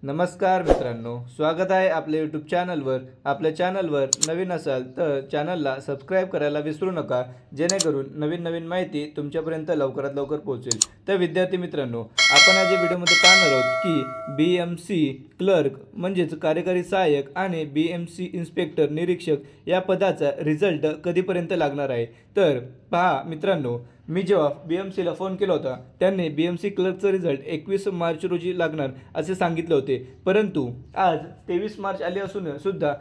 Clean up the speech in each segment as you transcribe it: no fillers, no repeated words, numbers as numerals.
नमस्कार मित्रांनो, स्वागत आहे आपल्या यूट्यूब चॅनलवर। आपल्या चॅनलवर नवीन असाल तर चॅनलला सबस्क्राईब करायला विसरू नका, जेणेकरून नवीन माहिती तुमच्यापर्यंत लवकरात लवकर पोहोचेल। तर विद्यार्थी मित्रांनो, आपण आज या व्हिडिओमध्ये पाहणार आहोत की BMC क्लर्क म्हणजेच कार्यकारी सहाय्यक आणि BMC इन्स्पेक्टर निरीक्षक या पदाचा रिझल्ट कधीपर्यंत लागणार आहे। तर पहा मित्रांनो, मी जेव्हा BMCला फोन केला होता त्यांनी BMC क्लर्कचा रिझल्ट 21 मार्च रोजी लागणार असे सांगितले होते, परंतु आज 23 मार्च आले असून सुद्धा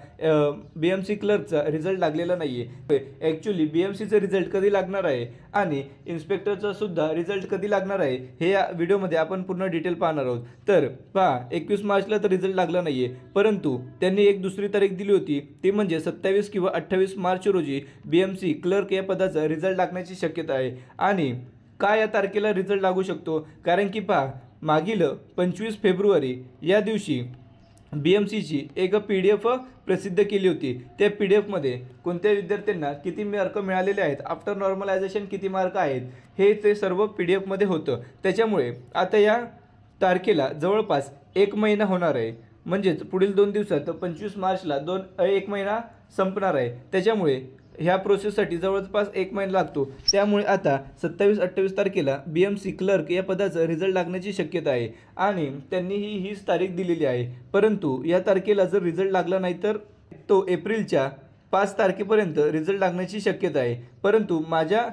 BMC क्लर्कचा रिझल्ट लागलेला नाही आहे। ॲक्च्युली BMCचा रिझल्ट कधी लागणार आहे आणि इन्स्पेक्टरचा सुद्धा रिझल्ट कधी लागणार आहे हे या व्हिडिओमध्ये आपण पूर्ण डिटेल पाहणार आहोत। तर पहा, 21 मार्चला तर रिझल्ट लागला नाही आहे, परंतु त्यांनी एक दुसरी तारीख दिली होती, ती म्हणजे 27 किंवा 28 मार्च रोजी BMC क्लर्क या पदाचा रिझल्ट लागण्याची शक्यता आहे। आणि का या तारखेला रिझल्ट लागू शकतो, कारण की पहा, मागील 25 फेब्रुवारी या दिवशी BMCची एक PDF प्रसिद्ध केली होती। त्या PDFमध्ये कोणत्या विद्यार्थ्यांना किती मार्क मिळालेले आहेत, आफ्टर नॉर्मलायझेशन किती मार्क आहेत, हे ते सर्व PDFमध्ये होतं। त्याच्यामुळे आता या तारखेला जवळपास 1 महिना होणार आहे, म्हणजेच पुढील 2 दिवसात 25 मार्चला 1 महिना संपणार आहे। त्याच्यामुळे ह्या प्रोसेससाठी जवळपास 1 महिना लागतो। त्यामुळे आता 27-28 तारखेला BMC क्लर्क या पदाचा रिझल्ट लागण्याची शक्यता आहे आणि त्यांनी हीच तारीख दिलेली आहे। परंतु या तारखेला जर रिझल्ट लागला नाही तर तो एप्रिलच्या 5 तारखेपर्यंत रिझल्ट लागण्याची शक्यता आहे। परंतु माझ्या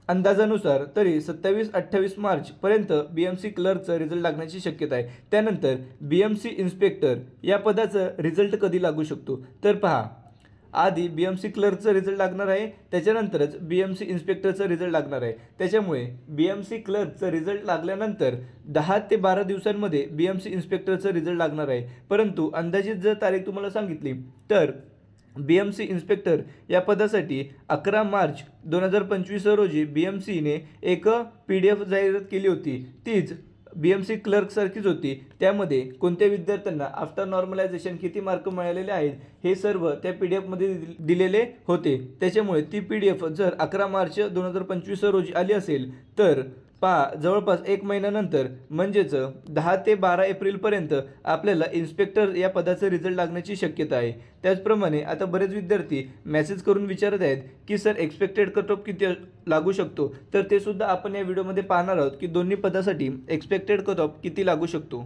अंदाजानुसार तरी 27-28 मार्चपर्यंत BMC क्लर्कचा रिझल्ट लागण्याची शक्यता आहे। त्यानंतर BMC इन्स्पेक्टर या पदाचा रिझल्ट कधी लागू शकतो, तर पहा, आधी BMC क्लर्कचा रिझल्ट लागणार आहे, त्याच्यानंतरच BMC इन्स्पेक्टरचा रिझल्ट लागणार आहे। त्याच्यामुळे BMC क्लर्कचा रिझल्ट लागल्यानंतर 10 ते 12 दिवसांमध्ये BMC इन्स्पेक्टरचा रिझल्ट लागणार आहे। परंतु अंदाजित जर तारीख तुम्हाला सांगितली तर BMC इन्स्पेक्टर या पदासाठी 11 मार्च 2025 रोजी BMCने एक PDF जाहिरात केली होती, तीच BMC क्लर्क सारखीच होती। त्यामध्ये कोणत्या विद्यार्थ्यांना आफ्टर नॉर्मलायझेशन किती मार्क मिळालेले आहेत हे सर्व त्या PDF दिलेले होते। त्याच्यामुळे ती PDF जर 11 मार्च 2025 रोजी आली असेल तर पहा, जवळपास 1 महिन्यानंतर म्हणजेच 10 ते 12 एप्रिलपर्यंत आपल्याला इन्स्पेक्टर या पदाचा रिझल्ट लागण्याची शक्यता आहे। त्याचप्रमाणे आता बरेच विद्यार्थी मेसेज करून विचारत आहेत की सर एक्सपेक्टेड कट ऑफ किती लागू शकतो, तर ते सुद्धा आपण या व्हिडिओमध्ये पाहणार आहोत की दोन्ही पदासाठी एक्सपेक्टेड कट ऑफ किती लागू शकतो।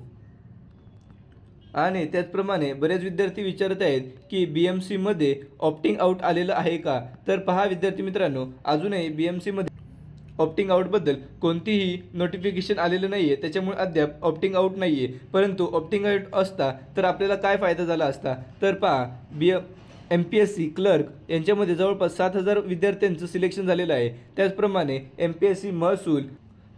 आणि त्याचप्रमाणे बरेच विद्यार्थी विचारत आहेत की BMC मध्ये ऑप्टिंग आउट आलेलं आहे का, तर पहा विद्यार्थी मित्रांनो, अजूनही BMC मध्ये ऑप्टिंग आउटबद्दल कोणतीही नोटिफिकेशन आलेलं नाही आहे। त्याच्यामुळे अद्याप ऑप्टिंग आउट नाही आहे, परंतु ऑप्टिंग आउट असता तर आपल्याला काय फायदा झाला असता, तर पहा, MPSC क्लर्क यांच्यामध्ये जवळपास 7000 विद्यार्थ्यांचं सिलेक्शन झालेलं आहे। त्याचप्रमाणे MPSC महसूल,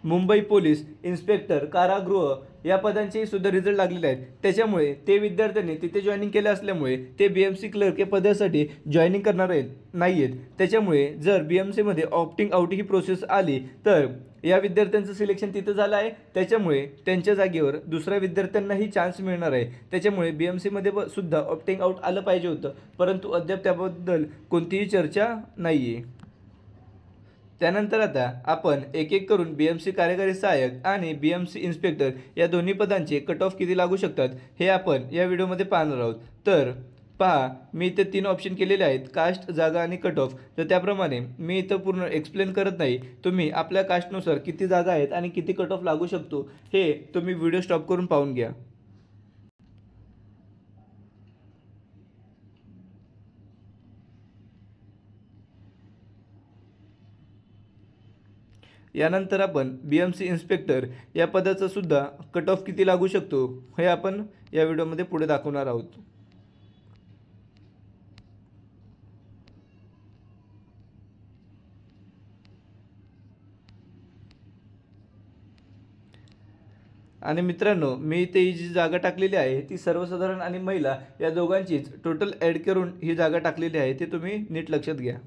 मुंबई पोलीस इन्स्पेक्टर, कारागृह या पदांचेही सुद्धा रिझल्ट लागलेले आहेत। त्याच्यामुळे ते विद्यार्थ्यांनी तिथे जॉईनिंग केलं असल्यामुळे ते BMC क्लर्क या पदासाठी जॉईनिंग करणार नाही आहेत। त्याच्यामुळे जर BMC मध्ये ऑप्टिंग आउट ही प्रोसेस आली तर या विद्यार्थ्यांचं सिलेक्शन तिथं झालं आहे, त्याच्यामुळे त्यांच्या जागेवर दुसऱ्या विद्यार्थ्यांनाही चान्स मिळणार आहे। त्याच्यामुळे BMC मध्ये सुद्धा ऑप्टिंग आउट आलं पाहिजे होतं, परंतु अद्याप त्याबद्दल कोणतीही चर्चा नाही आहे। त्यानंतर आता आपण एक एक करून BMC कार्यकारी सहाय्यक आणि BMC इन्स्पेक्टर या दोन्ही पदांचे कट ऑफ किती लागू शकतात हे आपण या व्हिडिओमध्ये पाहणार आहोत। तर पहा, मी इथे 3 ऑप्शन केलेले आहेत, कास्ट, जागा आणि कट ऑफ। तर त्याप्रमाणे मी इथं पूर्ण एक्सप्लेन करत नाही, तुम्ही आपल्या कास्टनुसार किती जागा आहेत आणि किती कट ऑफ लागू शकतो हे तुम्ही व्हिडिओ स्टॉप करून पाहून घ्या। यानंतर आपण BMC इन्स्पेक्टर या पदाचा सुद्धा कट ऑफ किती लागू शकतो हे आपण या व्हिडिओमध्ये पुढे दाखवणार आहोत। आणि मित्रांनो, मी इथे ही जी जागा टाकलेली आहे ती सर्वसाधारण आणि महिला या दोघांचीच टोटल ॲड करून ही जागा टाकलेली आहे, ते तुम्ही नीट लक्षात घ्या।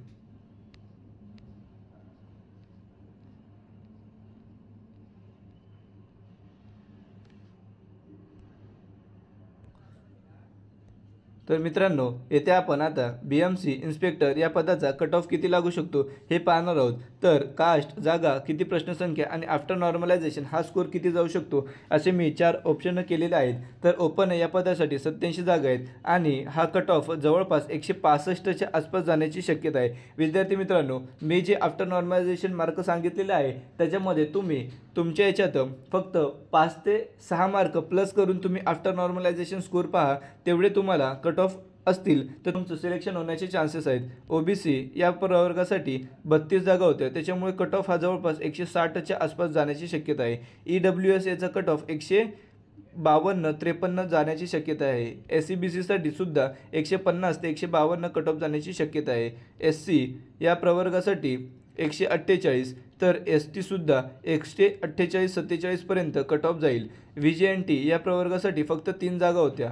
तर मित्रांनो, येथे आपण आता BMC इन्स्पेक्टर या पदाचा कट ऑफ किती लागू शकतो हे पाहणार आहोत। तर कास्ट, जागा, किती प्रश्नसंख्या आणि आफ्टर नॉर्मलायझेशन हा स्कोर किती जाऊ शकतो असे मी 4 ऑप्शन केलेले आहेत. तर ओपन या पदासाठी 87 जागा आहेत आणि हा कट ऑफ जवळपास 165च्या आसपास जाण्याची शक्यता आहे. विद्यार्थी मित्रांनो, मी जे आफ्टर नॉर्मलायझेशन मार्क सांगितलेले आहे त्याच्यामध्ये तुम्ही तुमच्या याच्यात फक्त 5 ते 6 मार्क प्लस करून तुम्ही आफ्टर नॉर्मलायझेशन स्कोर पहा, तेवढे तुम्हाला कट ऑफ असतील तर तुमचं सिलेक्शन होण्याचे चान्सेस आहेत. ओबीसी या प्रवर्गासाठी 32 जागा होत्या, त्याच्यामुळे कट ऑफ हा जवळपास 160च्या आसपास जाण्याची शक्यता आहे. EWS याचा कट ऑफ 152-53 जाण्याची शक्यता आहे. SC-BCसाठी सुद्धा 150 ते 152 कट ऑफ जाण्याची शक्यता आहे. SC या प्रवर्गासाठी 148, तर ST सुद्धा 148-47 पर्यंत कट ऑफ जाईल. VJNT या प्रवर्गासाठी फक्त 3 जागा होत्या,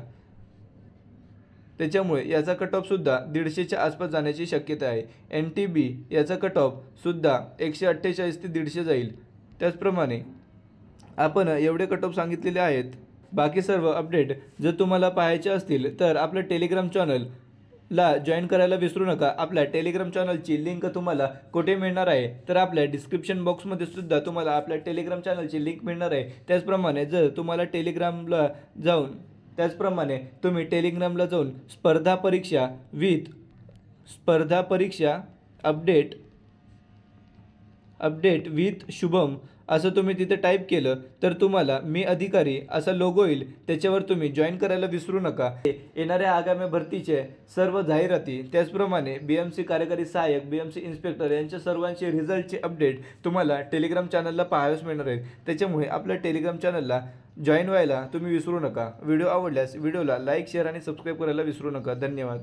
त्याच्यामुळे याचा कट ऑफ सुद्धा 150च्या आसपास जाण्याची शक्यता आहे. NTB याचा कट ऑफ सुद्धा 148 ते 150 जाईल. त्याचप्रमाणे आपण एवढे कट ऑफ सांगितलेले आहेत. बाकी सर्व अपडेट जर तुम्हाला पाहायचे असतील तर आपलं टेलिग्राम चॅनलला जॉईन करायला विसरू नका. आपल्या टेलिग्राम चॅनलची लिंक तुम्हाला कुठे मिळणार आहे, तर आपल्या डिस्क्रिप्शन बॉक्समध्ये सुद्धा तुम्हाला आपल्या टेलिग्राम चॅनलची लिंक मिळणार आहे. त्याचप्रमाणे जर तुम्हाला तुम्ही टेलिग्रामला जाऊन स्पर्धा परीक्षा अपडेट विथ शुभम असं तुम्ही तिथे टाईप केलं तर तुम्हाला मी अधिकारी असा लोगो येईल, त्याच्यावर तुम्ही जॉईन करायला विसरू नका. येणाऱ्या आगामी भरतीचे सर्व जाहिराती, त्याचप्रमाणे BMC कार्यकारी सहाय्यक, BMC इन्स्पेक्टर यांच्या सर्वांचे रिझल्टचे अपडेट तुम्हाला टेलिग्राम चॅनलला पाहायला मिळणार आहेत. त्याच्यामुळे आपल्या टेलिग्राम चॅनलला जॉईन व्हायला तुम्ही विसरू नका. व्हिडिओ आवडल्यास व्हिडिओला लाईक, शेअर आणि सबस्क्राईब करायला विसरू नका. धन्यवाद.